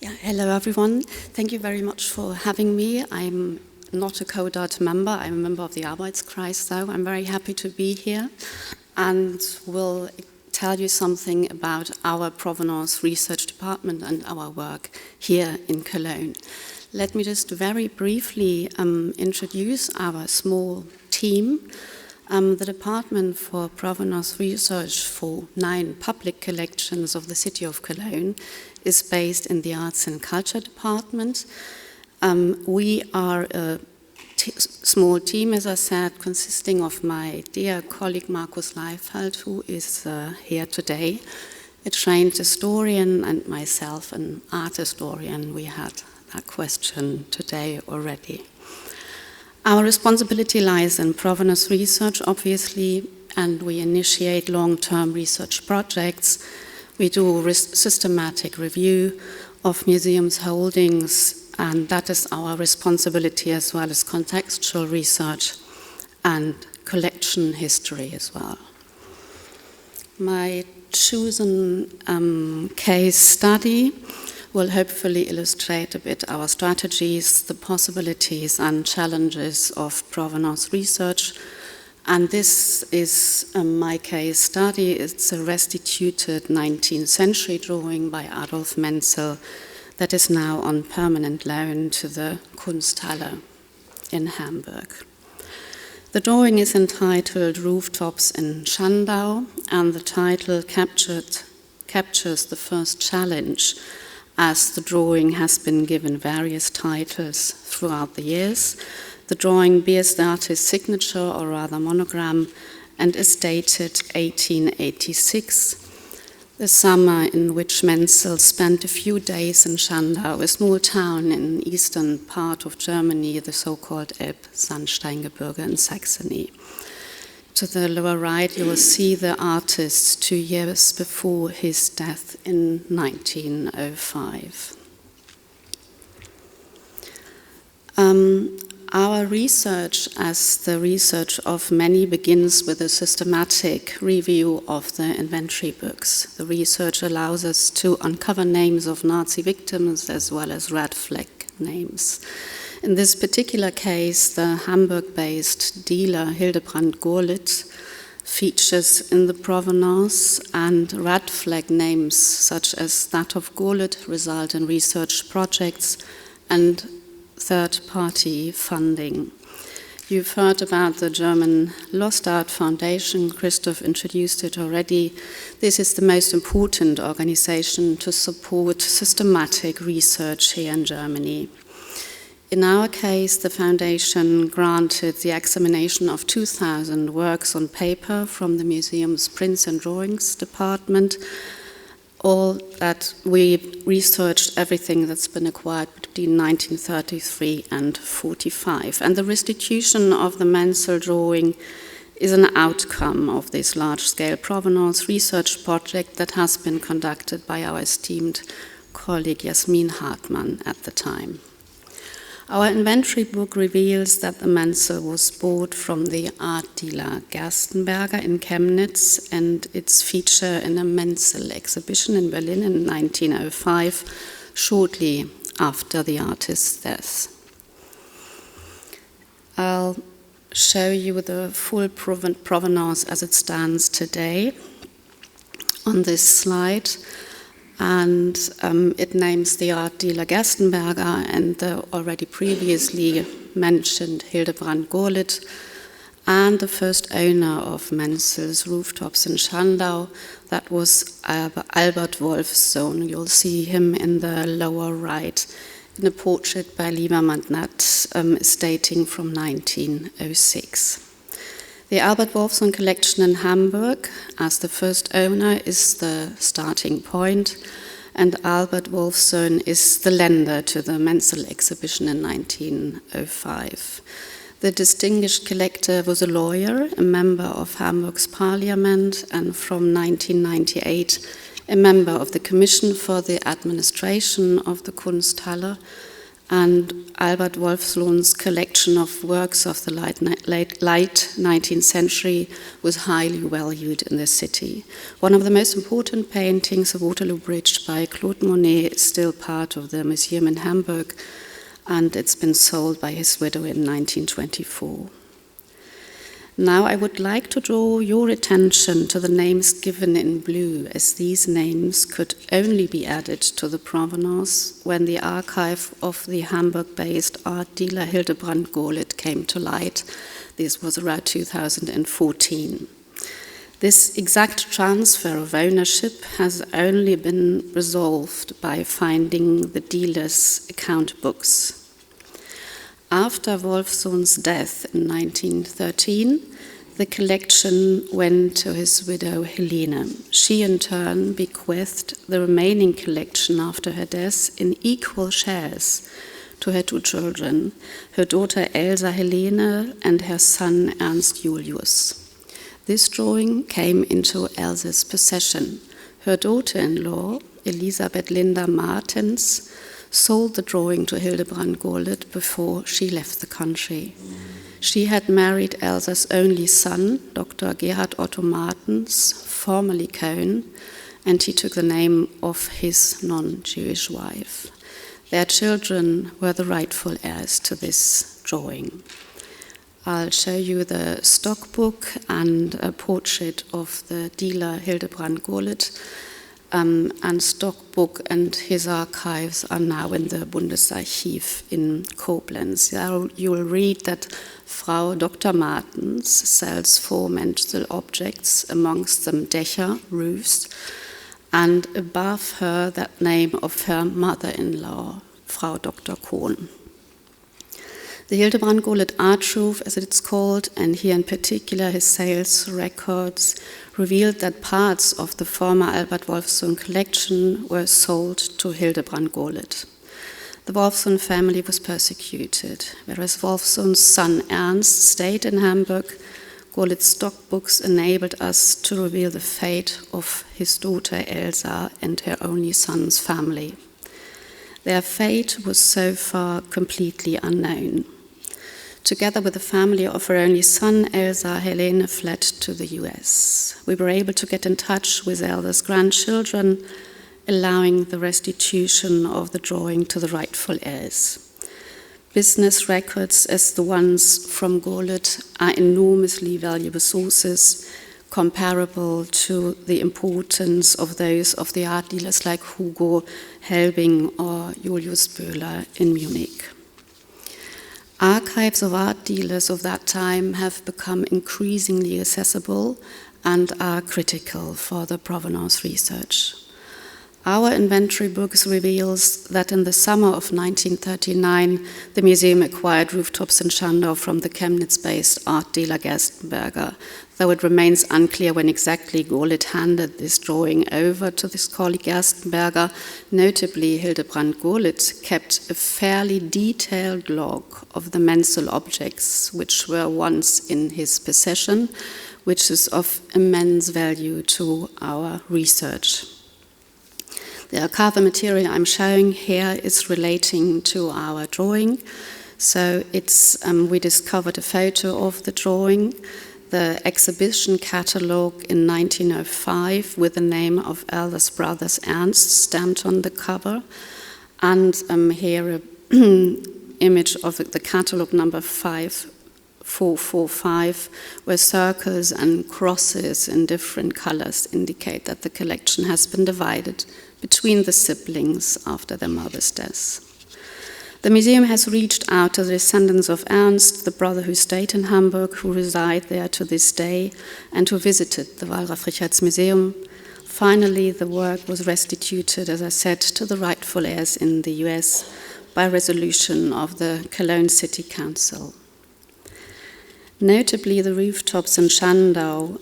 Yeah, hello everyone. Thank you very much for having me. I'm not a CODART member. I'm a member of the Arbeitskreis, though. I'm very happy to be here and will tell you something about our provenance research department and our work here in Cologne. Let me just very briefly introduce our small team. The Department for Provenance Research for 9 public collections of the city of Cologne is based in the Arts and Culture Department. We are a small team, as I said, consisting of my dear colleague Markus Leifeld, who is here today, a trained historian, and myself, an art historian. We had that question today already. Our responsibility lies in provenance research, obviously, and we initiate long-term research projects. We do systematic review of museums' holdings, and that is our responsibility, as well as contextual research and collection history as well. My chosen case study will hopefully illustrate a bit our strategies, the possibilities and challenges of provenance research. And this is my case study. It's a restituted 19th century drawing by Adolf Menzel that is now on permanent loan to the Kunsthalle in Hamburg. The drawing is entitled Rooftops in Schandau, and the title captures the first challenge, as the drawing has been given various titles throughout the years. The drawing bears the artist's signature, or rather monogram, and is dated 1886, the summer in which Menzel spent a few days in Schandau, a small town in the eastern part of Germany, the so-called Elb-Sandsteingebirge in Saxony. To the lower right, you will see the artist 2 years before his death in 1905. Our research, as the research of many, begins with a systematic review of the inventory books. The research allows us to uncover names of Nazi victims as well as red flag names. In this particular case, the Hamburg-based dealer Hildebrand Gorlit features in the provenance, and red flag names such as that of Gorlit result in research projects and third-party funding. You've heard about the German Lost Art Foundation. Christoph introduced it already. This is the most important organization to support systematic research here in Germany. In our case, the foundation granted the examination of 2,000 works on paper from the museum's prints and drawings department. All that we researched everything that's been acquired between 1933 and 1945. And the restitution of the Menzel drawing is an outcome of this large-scale provenance research project that has been conducted by our esteemed colleague Jasmin Hartmann at the time. Our inventory book reveals that the Menzel was bought from the art dealer Gerstenberger in Chemnitz, and its feature in a Menzel exhibition in Berlin in 1905, shortly after the artist's death. I'll show you the full provenance as it stands today on this slide. And it names the art dealer Gerstenberger and the already previously mentioned Hildebrand Gorlit, and the first owner of Menzel's Rooftops in Schandau, that was Albert Wolffsohn. You'll see him in the lower right in a portrait by Liebermann dating from 1906. The Albert Wolffsohn collection in Hamburg, as the first owner, is the starting point, and Albert Wolffsohn is the lender to the Menzel exhibition in 1905. The distinguished collector was a lawyer, a member of Hamburg's parliament, and from 1998, a member of the Commission for the Administration of the Kunsthalle, and Albert Wolffsohn's collection of works of the late 19th century was highly valued in the city. One of the most important paintings, the Waterloo Bridge by Claude Monet, is still part of the museum in Hamburg, and it's been sold by his widow in 1924. Now I would like to draw your attention to the names given in blue, as these names could only be added to the provenance when the archive of the Hamburg-based art dealer Hildebrand Gohlet came to light. This was around 2014. This exact transfer of ownership has only been resolved by finding the dealer's account books. After Wolffsohn's death in 1913, the collection went to his widow Helene. She in turn bequeathed the remaining collection after her death in equal shares to her two children, her daughter Elsa Helene and her son Ernst Julius. This drawing came into Elsa's possession. Her daughter-in-law, Elisabeth Linda Martens, sold the drawing to Hildebrand Gohlet before she left the country. She had married Elsa's only son, Dr. Gerhard Otto Martens, formerly Cohn, and he took the name of his non-Jewish wife. Their children were the rightful heirs to this drawing. I'll show you the stock book and a portrait of the dealer Hildebrand Gohlet, and stock book and his archives are now in the Bundesarchiv in Koblenz. You will read that Frau Dr. Martens sells 4 menstrual objects, amongst them Dächer, roofs, and above her that name of her mother-in-law, Frau Dr. Kohn. The Hildebrand Gohlet art proof, as it's called, and here in particular his sales records, revealed that parts of the former Albert Wolffsohn collection were sold to Hildebrand Gohlet. The Wolffsohn family was persecuted, whereas Wolffsohn's son Ernst stayed in Hamburg. Gohlet's stock books enabled us to reveal the fate of his daughter Elsa and her only son's family. Their fate was so far completely unknown. Together with the family of her only son, Elsa, Helene fled to the US. We were able to get in touch with Elsa's grandchildren, allowing the restitution of the drawing to the rightful heirs. Business records as the ones from Gohlet are enormously valuable sources, comparable to the importance of those of the art dealers like Hugo Helbing or Julius Böhler in Munich. Archives of art dealers of that time have become increasingly accessible and are critical for the provenance research. Our inventory books reveals that in the summer of 1939, the museum acquired rooftops in Schandau from the Chemnitz-based art dealer Gerstenberger, though it remains unclear when exactly Gohlet handed this drawing over to this colleague Gerstenberger. Notably, Hildebrand Gohlet kept a fairly detailed log of the mensal objects which were once in his possession, which is of immense value to our research. The archival material I'm showing here is relating to our drawing. So we discovered a photo of the drawing, the exhibition catalogue in 1905 with the name of Elsa's brothers Ernst stamped on the cover, and here an image of the catalogue number 5445, where circles and crosses in different colors indicate that the collection has been divided between the siblings after their mother's death. The museum has reached out to the descendants of Ernst, the brother who stayed in Hamburg, who reside there to this day, and who visited the Wallraf-Richartz-Museum. Finally, the work was restituted, as I said, to the rightful heirs in the US by resolution of the Cologne City Council. Notably, the rooftops in Schandau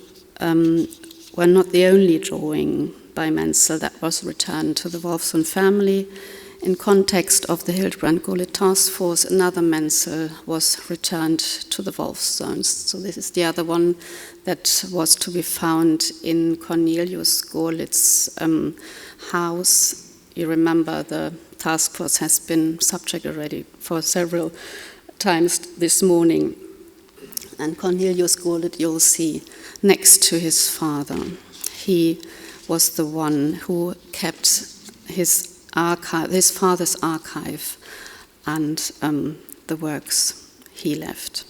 were not the only drawing by Menzel that was returned to the Wolffsohn family. In context of the Hildebrand Gohlet task force, another Menzel was returned to the Wolffsohns. So this is the other one that was to be found in Cornelius Gohlet's house you remember the task force has been subject already for several times this morning. And Cornelius Gurlitt, you'll see, next to his father. He was the one who kept his father's archive and the works he left.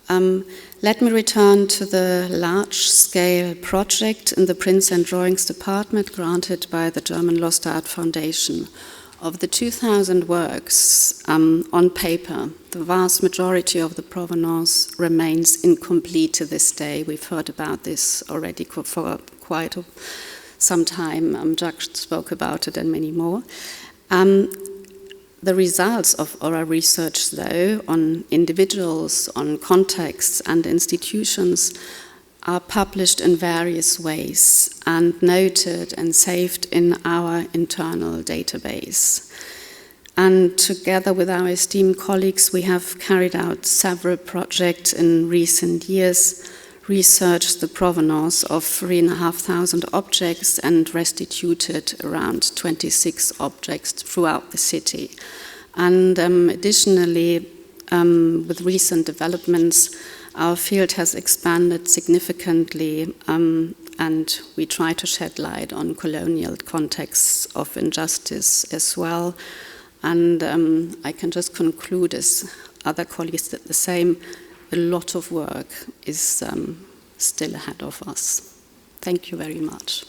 Let me return to the large-scale project in the Prints and Drawings Department granted by the German Lost Art Foundation. Of the 2,000 works on paper, the vast majority of the provenance remains incomplete to this day. We've heard about this already for quite some time. Jacques spoke about it and many more. The results of our research, though, on individuals, on contexts and institutions are published in various ways and noted and saved in our internal database. And together with our esteemed colleagues, we have carried out several projects in recent years, researched the provenance of 3,500 objects and restituted around 26 objects throughout the city. And additionally, with recent developments, our field has expanded significantly, and we try to shed light on colonial contexts of injustice as well. And I can just conclude, as other colleagues did the same, a lot of work is still ahead of us. Thank you very much.